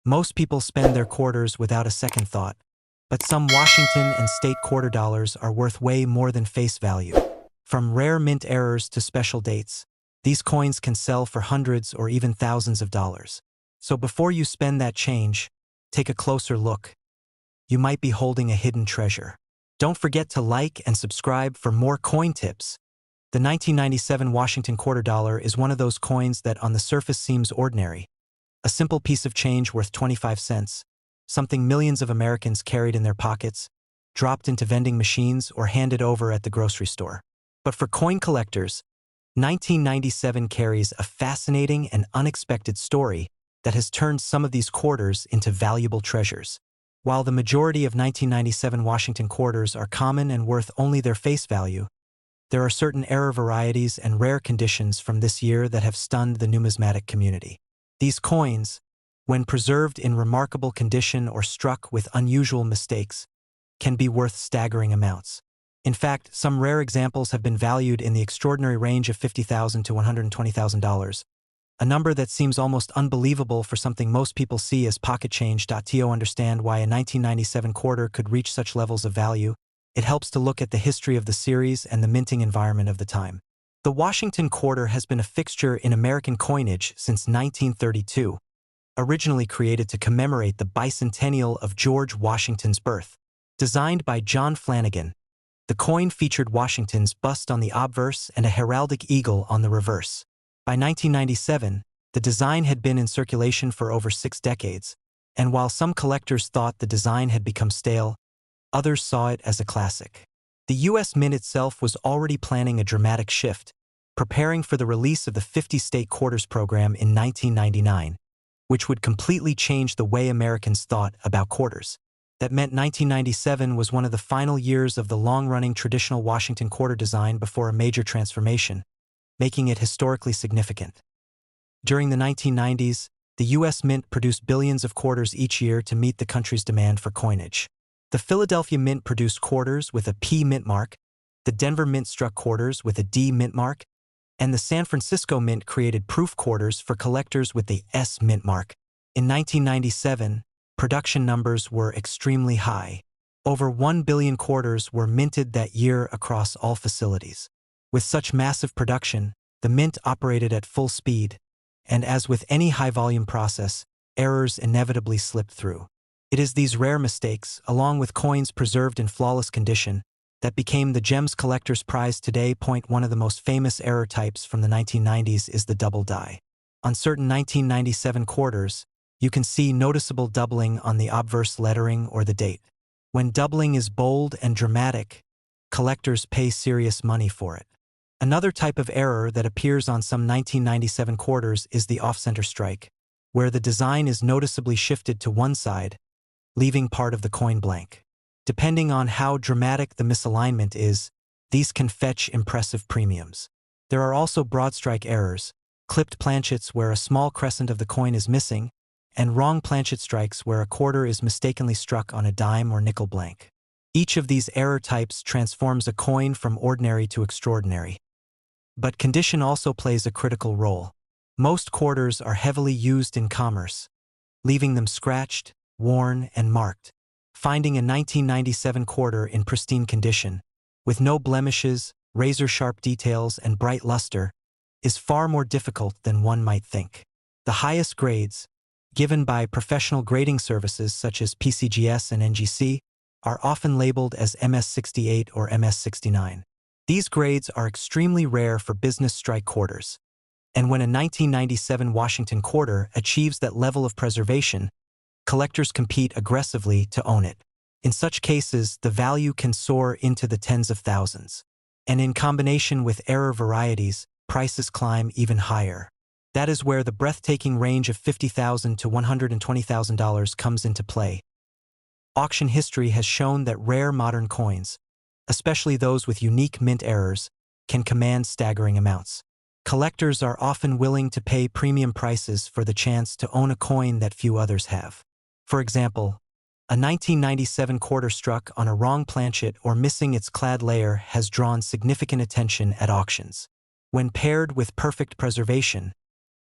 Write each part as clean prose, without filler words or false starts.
Most people spend their quarters without a second thought, but some Washington and state quarter dollars are worth way more than face value. From rare mint errors to special dates, these coins can sell for hundreds or even thousands of dollars. So before you spend that change, take a closer look. You might be holding a hidden treasure. Don't forget to like and subscribe for more coin tips. The 1997 Washington quarter dollar is one of those coins that on the surface seems ordinary. A simple piece of change worth 25 cents, something millions of Americans carried in their pockets, dropped into vending machines or handed over at the grocery store. But for coin collectors, 1997 carries a fascinating and unexpected story that has turned some of these quarters into valuable treasures. While the majority of 1997 Washington quarters are common and worth only their face value, there are certain error varieties and rare conditions from this year that have stunned the numismatic community. These coins, when preserved in remarkable condition or struck with unusual mistakes, can be worth staggering amounts. In fact, some rare examples have been valued in the extraordinary range of $50,000 to $120,000, a number that seems almost unbelievable for something most people see as pocket change. To understand why a 1997 quarter could reach such levels of value, it helps to look at the history of the series and the minting environment of the time. The Washington quarter has been a fixture in American coinage since 1932, originally created to commemorate the bicentennial of George Washington's birth. Designed by John Flanagan, the coin featured Washington's bust on the obverse and a heraldic eagle on the reverse. By 1997, the design had been in circulation for over 6 decades, and while some collectors thought the design had become stale, others saw it as a classic. The U.S. Mint itself was already planning a dramatic shift, preparing for the release of the 50-state quarters program in 1999, which would completely change the way Americans thought about quarters. That meant 1997 was one of the final years of the long-running traditional Washington quarter design before a major transformation, making it historically significant. During the 1990s, the U.S. Mint produced billions of quarters each year to meet the country's demand for coinage. The Philadelphia Mint produced quarters with a P mint mark, the Denver Mint struck quarters with a D mint mark, and the San Francisco Mint created proof quarters for collectors with the S mint mark. In 1997, production numbers were extremely high. Over 1 billion quarters were minted that year across all facilities. With such massive production, the mint operated at full speed, and as with any high-volume process, errors inevitably slipped through. It is these rare mistakes, along with coins preserved in flawless condition, that became the gems collector's prize today. One of the most famous error types from the 1990s is the double die. On certain 1997 quarters, you can see noticeable doubling on the obverse lettering or the date. When doubling is bold and dramatic, collectors pay serious money for it. Another type of error that appears on some 1997 quarters is the off-center strike, where the design is noticeably shifted to one side, leaving part of the coin blank. Depending on how dramatic the misalignment is, these can fetch impressive premiums. There are also broad strike errors, clipped planchets where a small crescent of the coin is missing, and wrong planchet strikes where a quarter is mistakenly struck on a dime or nickel blank. Each of these error types transforms a coin from ordinary to extraordinary. But condition also plays a critical role. Most quarters are heavily used in commerce, leaving them scratched, worn, and marked. Finding a 1997 quarter in pristine condition, with no blemishes, razor-sharp details, and bright luster, is far more difficult than one might think. The highest grades, given by professional grading services such as PCGS and NGC, are often labeled as MS68 or MS69. These grades are extremely rare for business strike quarters, and when a 1997 Washington quarter achieves that level of preservation, collectors compete aggressively to own it. In such cases, the value can soar into the tens of thousands. And in combination with error varieties, prices climb even higher. That is where the breathtaking range of $50,000 to $120,000 comes into play. Auction history has shown that rare modern coins, especially those with unique mint errors, can command staggering amounts. Collectors are often willing to pay premium prices for the chance to own a coin that few others have. For example, a 1997 quarter struck on a wrong planchet or missing its clad layer has drawn significant attention at auctions. When paired with perfect preservation,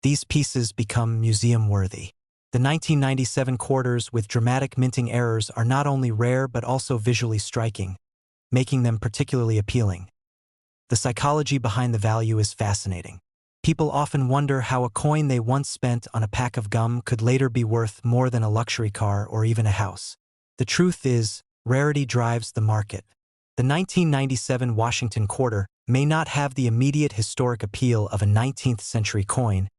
these pieces become museum-worthy. The 1997 quarters with dramatic minting errors are not only rare but also visually striking, making them particularly appealing. The psychology behind the value is fascinating. People often wonder how a coin they once spent on a pack of gum could later be worth more than a luxury car or even a house. The truth is, rarity drives the market. The 1997 Washington quarter may not have the immediate historic appeal of a 19th-century coin,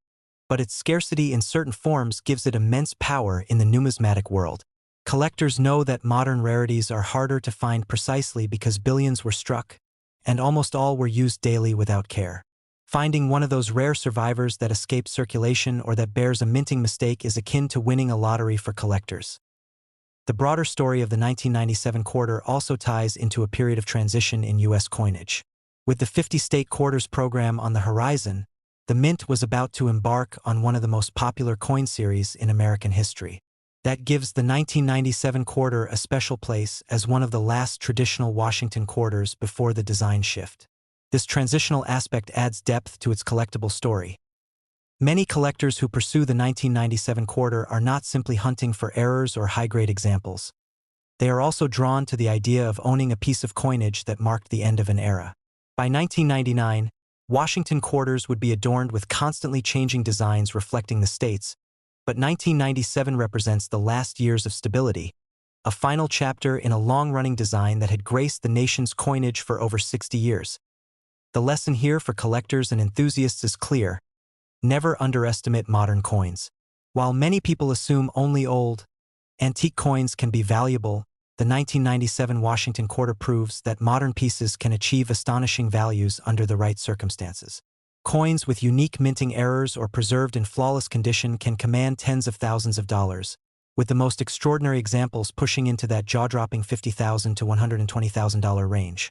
but its scarcity in certain forms gives it immense power in the numismatic world. Collectors know that modern rarities are harder to find precisely because billions were struck, and almost all were used daily without care. Finding one of those rare survivors that escapes circulation or that bears a minting mistake is akin to winning a lottery for collectors. The broader story of the 1997 quarter also ties into a period of transition in U.S. coinage. With the 50-state quarters program on the horizon, the Mint was about to embark on one of the most popular coin series in American history. That gives the 1997 quarter a special place as one of the last traditional Washington quarters before the design shift. This transitional aspect adds depth to its collectible story. Many collectors who pursue the 1997 quarter are not simply hunting for errors or high-grade examples. They are also drawn to the idea of owning a piece of coinage that marked the end of an era. By 1999, Washington quarters would be adorned with constantly changing designs reflecting the states, but 1997 represents the last years of stability, a final chapter in a long-running design that had graced the nation's coinage for over 60 years. The lesson here for collectors and enthusiasts is clear: never underestimate modern coins. While many people assume only old, antique coins can be valuable, the 1997 Washington quarter proves that modern pieces can achieve astonishing values under the right circumstances. Coins with unique minting errors or preserved in flawless condition can command tens of thousands of dollars, with the most extraordinary examples pushing into that jaw-dropping $50,000 to $120,000 range.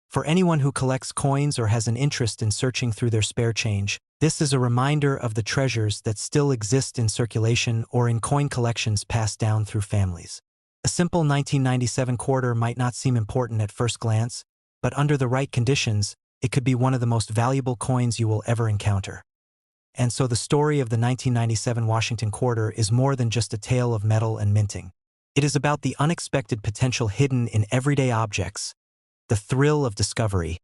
For anyone who collects coins or has an interest in searching through their spare change, this is a reminder of the treasures that still exist in circulation or in coin collections passed down through families. A simple 1997 quarter might not seem important at first glance, but under the right conditions, it could be one of the most valuable coins you will ever encounter. And so the story of the 1997 Washington quarter is more than just a tale of metal and minting. It is about the unexpected potential hidden in everyday objects, the thrill of discovery,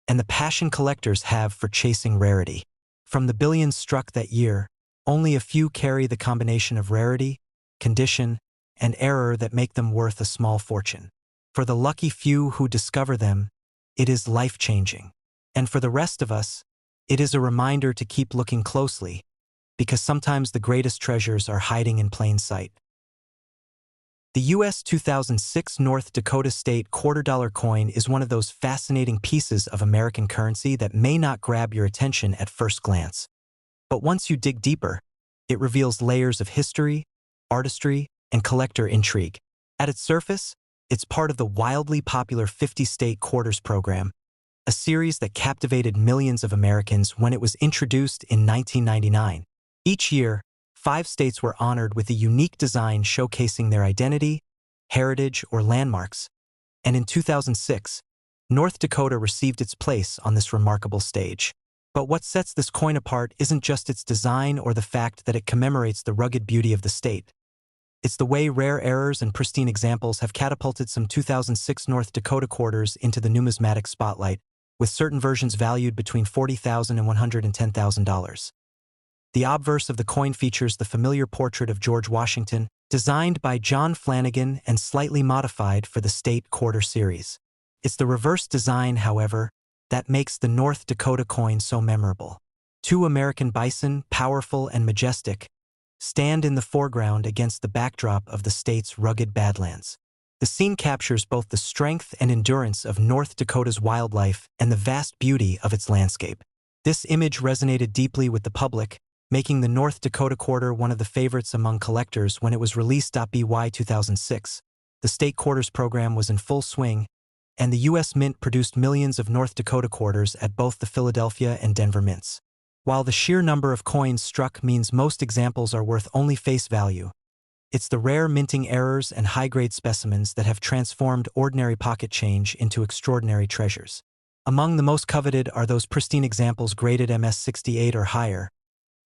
and the passion collectors have for chasing rarity. From the billions struck that year, only a few carry the combination of rarity, condition, and error that make them worth a small fortune. For the lucky few who discover them, it is life-changing. And for the rest of us, it is a reminder to keep looking closely, because sometimes the greatest treasures are hiding in plain sight. The U.S. 2006 North Dakota State $quarter coin is one of those fascinating pieces of American currency that may not grab your attention at first glance. But once you dig deeper, it reveals layers of history, artistry, and collector intrigue. At its surface, it's part of the wildly popular 50-state quarters program, a series that captivated millions of Americans when it was introduced in 1999. Each year, 5 states were honored with a unique design showcasing their identity, heritage, or landmarks, and in 2006, North Dakota received its place on this remarkable stage. But what sets this coin apart isn't just its design or the fact that it commemorates the rugged beauty of the state. It's the way rare errors and pristine examples have catapulted some 2006 North Dakota quarters into the numismatic spotlight, with certain versions valued between $40,000 and $110,000. The obverse of the coin features the familiar portrait of George Washington, designed by John Flanagan and slightly modified for the state quarter series. It's the reverse design, however, that makes the North Dakota coin so memorable. 2 American bison, powerful and majestic, stand in the foreground against the backdrop of the state's rugged badlands. The scene captures both the strength and endurance of North Dakota's wildlife and the vast beauty of its landscape. This image resonated deeply with the public, making the North Dakota quarter one of the favorites among collectors when it was released. By 2006, the state quarters program was in full swing, and the U.S. Mint produced millions of North Dakota quarters at both the Philadelphia and Denver mints. While the sheer number of coins struck means most examples are worth only face value, it's the rare minting errors and high-grade specimens that have transformed ordinary pocket change into extraordinary treasures. Among the most coveted are those pristine examples graded MS 68 or higher,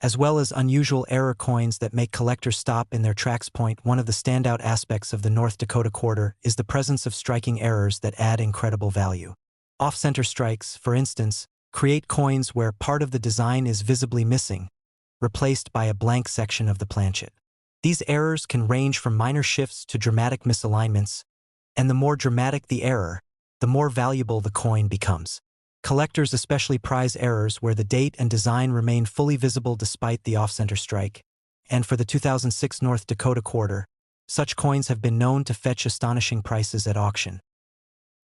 as well as unusual error coins that make collectors stop in their tracks. One of the standout aspects of the North Dakota quarter is the presence of striking errors that add incredible value. Off-center strikes, for instance, create coins where part of the design is visibly missing, replaced by a blank section of the planchet. These errors can range from minor shifts to dramatic misalignments, and the more dramatic the error, the more valuable the coin becomes. Collectors especially prize errors where the date and design remain fully visible despite the off-center strike, and for the 2006 North Dakota quarter, such coins have been known to fetch astonishing prices at auction.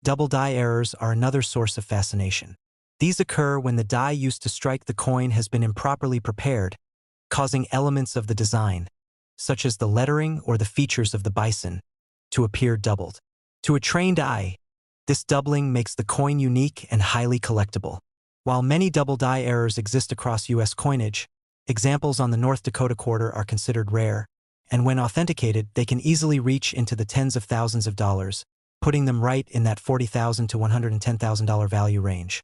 Double die errors are another source of fascination. These occur when the die used to strike the coin has been improperly prepared, causing elements of the design, such as the lettering or the features of the bison, to appear doubled. To a trained eye, this doubling makes the coin unique and highly collectible. While many double die errors exist across U.S. coinage, examples on the North Dakota quarter are considered rare, and when authenticated, they can easily reach into the tens of thousands of dollars, putting them right in that $40,000 to $110,000 value range.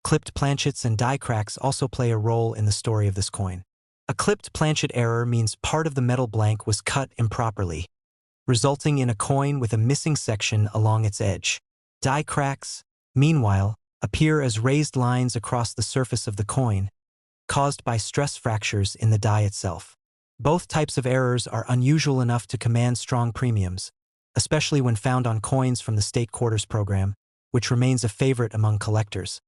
Clipped planchets and die cracks also play a role in the story of this coin. A clipped planchet error means part of the metal blank was cut improperly, resulting in a coin with a missing section along its edge. Die cracks, meanwhile, appear as raised lines across the surface of the coin, caused by stress fractures in the die itself. Both types of errors are unusual enough to command strong premiums, especially when found on coins from the state quarters program, which remains a favorite among collectors.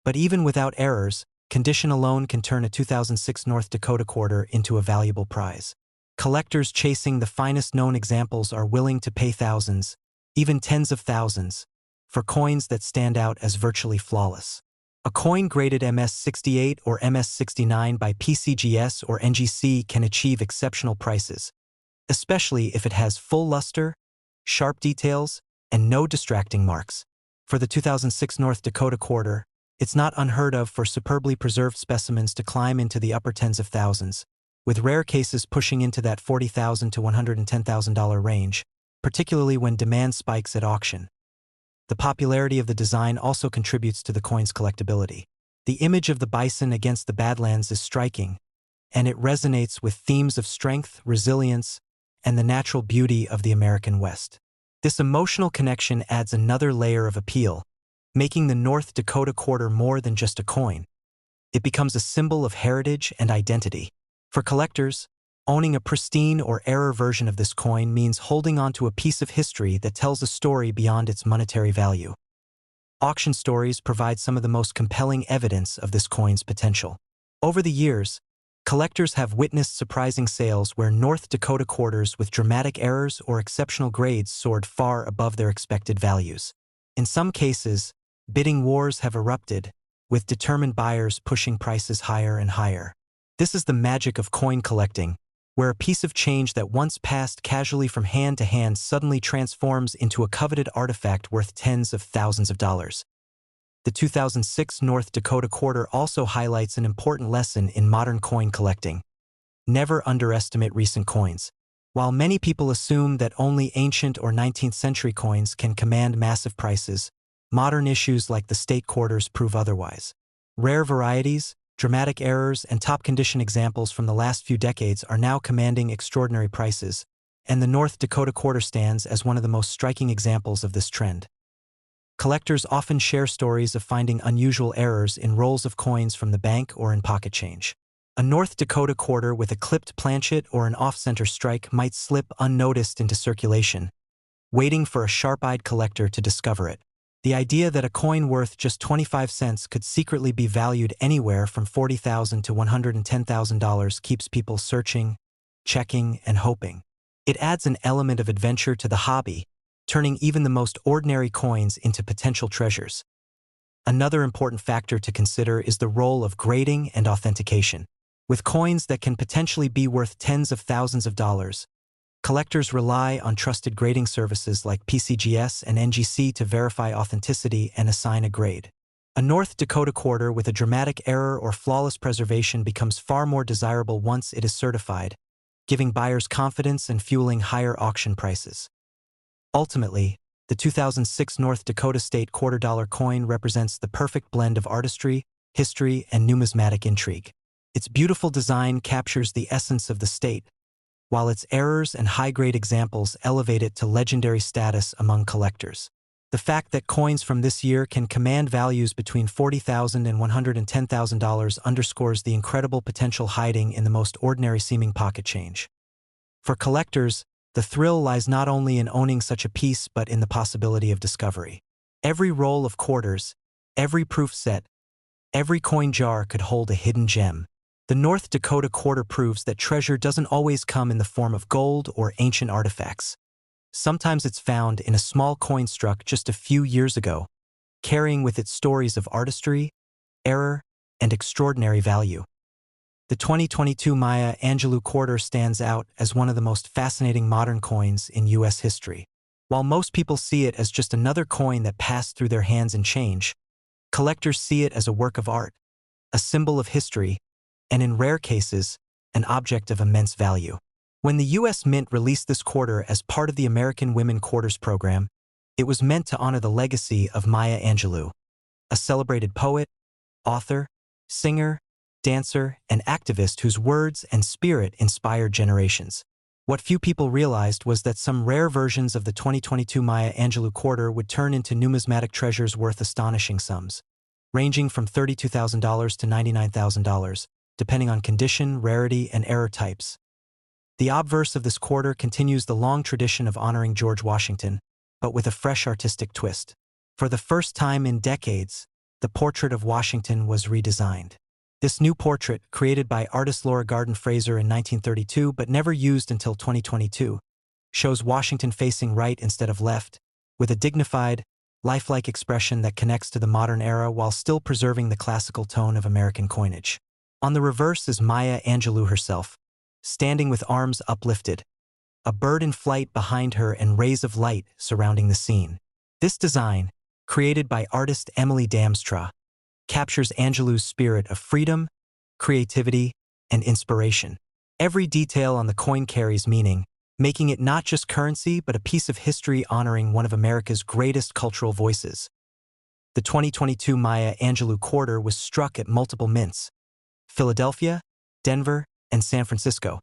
But even without errors, condition alone can turn a 2006 North Dakota quarter into a valuable prize. Collectors chasing the finest known examples are willing to pay thousands, even tens of thousands, for coins that stand out as virtually flawless. A coin graded MS-68 or MS-69 by PCGS or NGC can achieve exceptional prices, especially if it has full luster, sharp details, and no distracting marks. For the 2006 North Dakota quarter, it's not unheard of for superbly preserved specimens to climb into the upper tens of thousands, with rare cases pushing into that $40,000 to $110,000 range, particularly when demand spikes at auction. The popularity of the design also contributes to the coin's collectability. The image of the bison against the Badlands is striking, and it resonates with themes of strength, resilience, and the natural beauty of the American West. This emotional connection adds another layer of appeal, making the North Dakota quarter more than just a coin. It becomes a symbol of heritage and identity. For collectors, owning a pristine or error version of this coin means holding onto a piece of history that tells a story beyond its monetary value. Auction stories provide some of the most compelling evidence of this coin's potential. Over the years, collectors have witnessed surprising sales where North Dakota quarters with dramatic errors or exceptional grades soared far above their expected values. In some cases, bidding wars have erupted, with determined buyers pushing prices higher and higher. This is the magic of coin collecting, where a piece of change that once passed casually from hand to hand suddenly transforms into a coveted artifact worth tens of thousands of dollars. The 2006 North Dakota quarter also highlights an important lesson in modern coin collecting. Never underestimate recent coins. While many people assume that only ancient or 19th century coins can command massive prices, modern issues like the state quarters prove otherwise. Rare varieties, dramatic errors, and top-condition examples from the last few decades are now commanding extraordinary prices, and the North Dakota quarter stands as one of the most striking examples of this trend. Collectors often share stories of finding unusual errors in rolls of coins from the bank or in pocket change. A North Dakota quarter with a clipped planchet or an off-center strike might slip unnoticed into circulation, waiting for a sharp-eyed collector to discover it. The idea that a coin worth just 25 cents could secretly be valued anywhere from $40,000 to $110,000 keeps people searching, checking, and hoping. It adds an element of adventure to the hobby, turning even the most ordinary coins into potential treasures. Another important factor to consider is the role of grading and authentication. With coins that can potentially be worth tens of thousands of dollars, collectors rely on trusted grading services like PCGS and NGC to verify authenticity and assign a grade. A North Dakota quarter with a dramatic error or flawless preservation becomes far more desirable once it is certified, giving buyers confidence and fueling higher auction prices. Ultimately, the 2006 North Dakota State $quarter-dollar coin represents the perfect blend of artistry, history, and numismatic intrigue. Its beautiful design captures the essence of the state, while its errors and high-grade examples elevate it to legendary status among collectors. The fact that coins from this year can command values between $40,000 and $110,000 underscores the incredible potential hiding in the most ordinary-seeming pocket change. For collectors, the thrill lies not only in owning such a piece but in the possibility of discovery. Every roll of quarters, every proof set, every coin jar could hold a hidden gem. The North Dakota quarter proves that treasure doesn't always come in the form of gold or ancient artifacts. Sometimes it's found in a small coin struck just a few years ago, carrying with it stories of artistry, error, and extraordinary value. The 2022 Maya Angelou quarter stands out as one of the most fascinating modern coins in U.S. history. While most people see it as just another coin that passed through their hands in change, collectors see it as a work of art, a symbol of history, and in rare cases, an object of immense value. When the U.S. Mint released this quarter as part of the American Women Quarters program, it was meant to honor the legacy of Maya Angelou, a celebrated poet, author, singer, dancer, and activist whose words and spirit inspired generations. What few people realized was that some rare versions of the 2022 Maya Angelou quarter would turn into numismatic treasures worth astonishing sums, ranging from $32,000 to $99,000, depending on condition, rarity, and error types. The obverse of this quarter continues the long tradition of honoring George Washington, but with a fresh artistic twist. For the first time in decades, the portrait of Washington was redesigned. This new portrait, created by artist Laura Garden Fraser in 1932 but never used until 2022, shows Washington facing right instead of left, with a dignified, lifelike expression that connects to the modern era while still preserving the classical tone of American coinage. On the reverse is Maya Angelou herself, standing with arms uplifted, a bird in flight behind her and rays of light surrounding the scene. This design, created by artist Emily Damstra, captures Angelou's spirit of freedom, creativity, and inspiration. Every detail on the coin carries meaning, making it not just currency but a piece of history honoring one of America's greatest cultural voices. The 2022 Maya Angelou quarter was struck at multiple mints: Philadelphia, Denver, and San Francisco.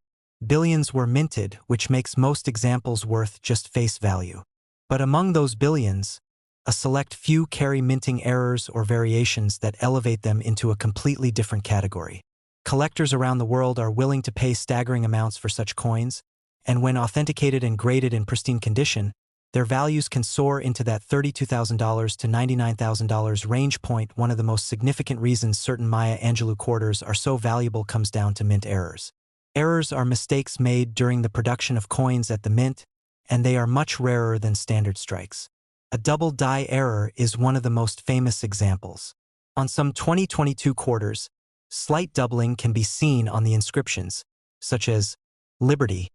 Billions were minted, which makes most examples worth just face value. But among those billions, a select few carry minting errors or variations that elevate them into a completely different category. Collectors around the world are willing to pay staggering amounts for such coins, and when authenticated and graded in pristine condition, their values can soar into that $32,000 to $99,000 range point. One of the most significant reasons certain Maya Angelou quarters are so valuable comes down to mint errors. Errors are mistakes made during the production of coins at the mint, and they are much rarer than standard strikes. A double die error is one of the most famous examples. On some 2022 quarters, slight doubling can be seen on the inscriptions, such as Liberty,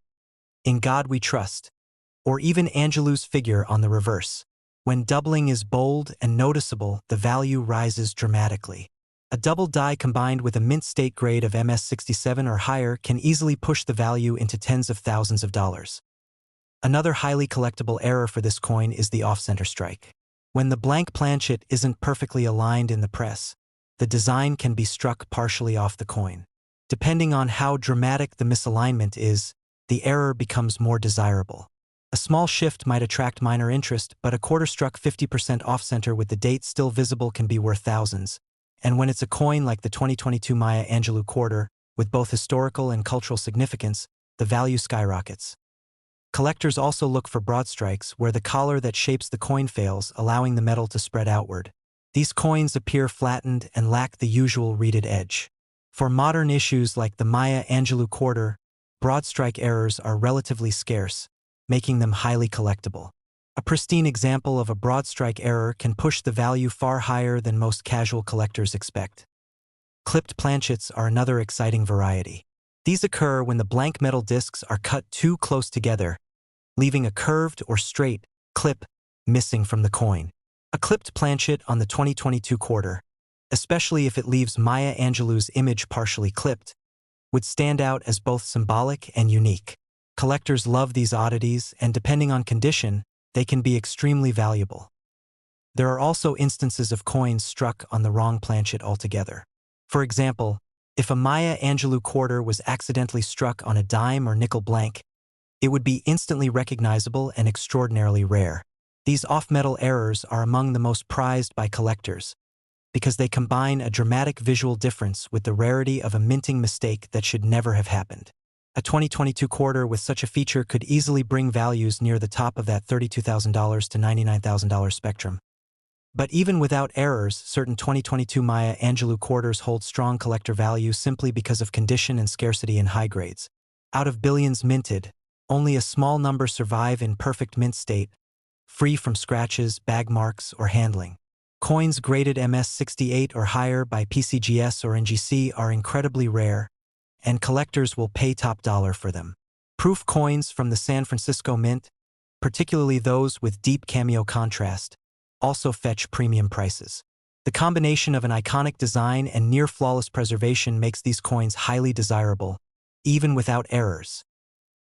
In God We Trust, or even Angelou's figure on the reverse. When doubling is bold and noticeable, the value rises dramatically. A double die combined with a mint state grade of MS67 or higher can easily push the value into tens of thousands of dollars. Another highly collectible error for this coin is the off-center strike. When the blank planchet isn't perfectly aligned in the press, the design can be struck partially off the coin. Depending on how dramatic the misalignment is, the error becomes more desirable. A small shift might attract minor interest, but a quarter struck 50% off-center with the date still visible can be worth thousands. And when it's a coin like the 2022 Maya Angelou quarter, with both historical and cultural significance, the value skyrockets. Collectors also look for broad strikes where the collar that shapes the coin fails, allowing the metal to spread outward. These coins appear flattened and lack the usual reeded edge. For modern issues like the Maya Angelou quarter, broad strike errors are relatively scarce, making them highly collectible. A pristine example of a broad strike error can push the value far higher than most casual collectors expect. Clipped planchets are another exciting variety. These occur when the blank metal discs are cut too close together, leaving a curved or straight clip missing from the coin. A clipped planchet on the 2022 quarter, especially if it leaves Maya Angelou's image partially clipped, would stand out as both symbolic and unique. Collectors love these oddities, and depending on condition, they can be extremely valuable. There are also instances of coins struck on the wrong planchet altogether. For example, If a Maya Angelou quarter was accidentally struck on a dime or nickel blank, it would be instantly recognizable and extraordinarily rare. These off-metal errors are among the most prized by collectors, because they combine a dramatic visual difference with the rarity of a minting mistake that should never have happened. A 2022 quarter with such a feature could easily bring values near the top of that $32,000 to $99,000 spectrum. But even without errors, certain 2022 Maya Angelou quarters hold strong collector value simply because of condition and scarcity in high grades. Out of billions minted, only a small number survive in perfect mint state, free from scratches, bag marks, or handling. Coins graded MS68 or higher by PCGS or NGC are incredibly rare, and collectors will pay top dollar for them. Proof coins from the San Francisco Mint, particularly those with deep cameo contrast, also fetch premium prices. The combination of an iconic design and near-flawless preservation makes these coins highly desirable, even without errors.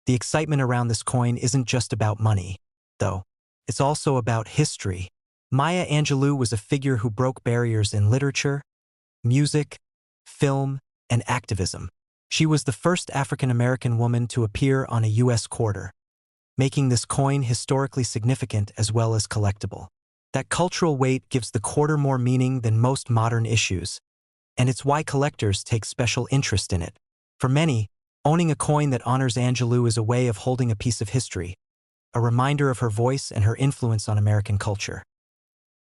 The excitement around this coin isn't just about money, though. It's also about history. Maya Angelou was a figure who broke barriers in literature, music, film, and activism. She was the first African-American woman to appear on a U.S. quarter, making this coin historically significant as well as collectible. That cultural weight gives the quarter more meaning than most modern issues, and it's why collectors take special interest in it. For many, owning a coin that honors Angelou is a way of holding a piece of history, a reminder of her voice and her influence on American culture.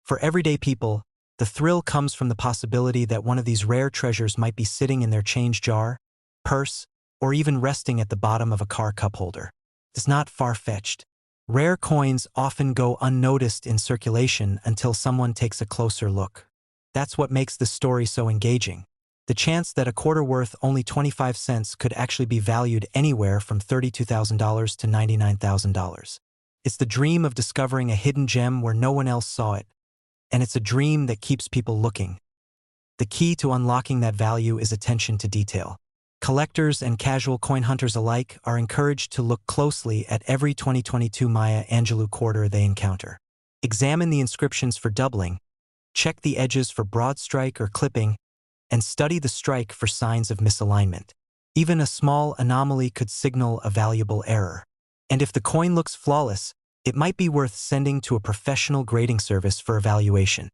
For everyday people, the thrill comes from the possibility that one of these rare treasures might be sitting in their change jar, purse, or even resting at the bottom of a car cup holder. It's not far-fetched. Rare coins often go unnoticed in circulation until someone takes a closer look. That's what makes this story so engaging. The chance that a quarter worth only 25 cents could actually be valued anywhere from $32,000 to $99,000. It's the dream of discovering a hidden gem where no one else saw it, and it's a dream that keeps people looking. The key to unlocking that value is attention to detail. Collectors and casual coin hunters alike are encouraged to look closely at every 2022 Maya Angelou quarter they encounter. Examine the inscriptions for doubling, check the edges for broad strike or clipping, and study the strike for signs of misalignment. Even a small anomaly could signal a valuable error. And if the coin looks flawless, it might be worth sending to a professional grading service for evaluation.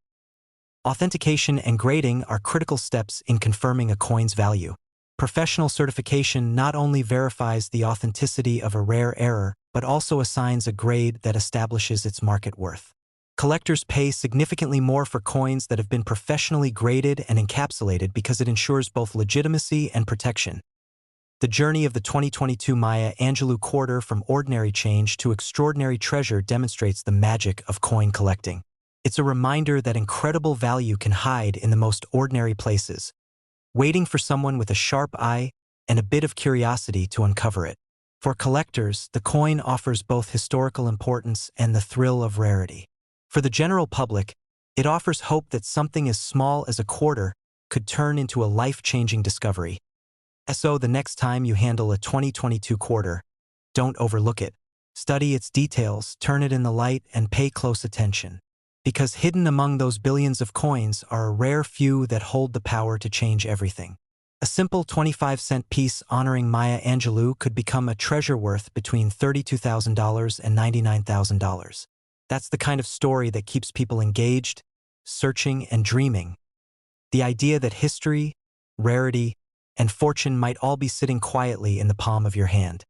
Authentication and grading are critical steps in confirming a coin's value. Professional certification not only verifies the authenticity of a rare error, but also assigns a grade that establishes its market worth. Collectors pay significantly more for coins that have been professionally graded and encapsulated because it ensures both legitimacy and protection. The journey of the 2022 Maya Angelou quarter from ordinary change to extraordinary treasure demonstrates the magic of coin collecting. It's a reminder that incredible value can hide in the most ordinary places, waiting for someone with a sharp eye and a bit of curiosity to uncover it. For collectors, the coin offers both historical importance and the thrill of rarity. For the general public, it offers hope that something as small as a quarter could turn into a life-changing discovery. So the next time you handle a 2022 quarter, don't overlook it. Study its details, turn it in the light, and pay close attention. Because hidden among those billions of coins are a rare few that hold the power to change everything. A simple 25-cent piece honoring Maya Angelou could become a treasure worth between $32,000 and $99,000. That's the kind of story that keeps people engaged, searching, and dreaming. The idea that history, rarity, and fortune might all be sitting quietly in the palm of your hand.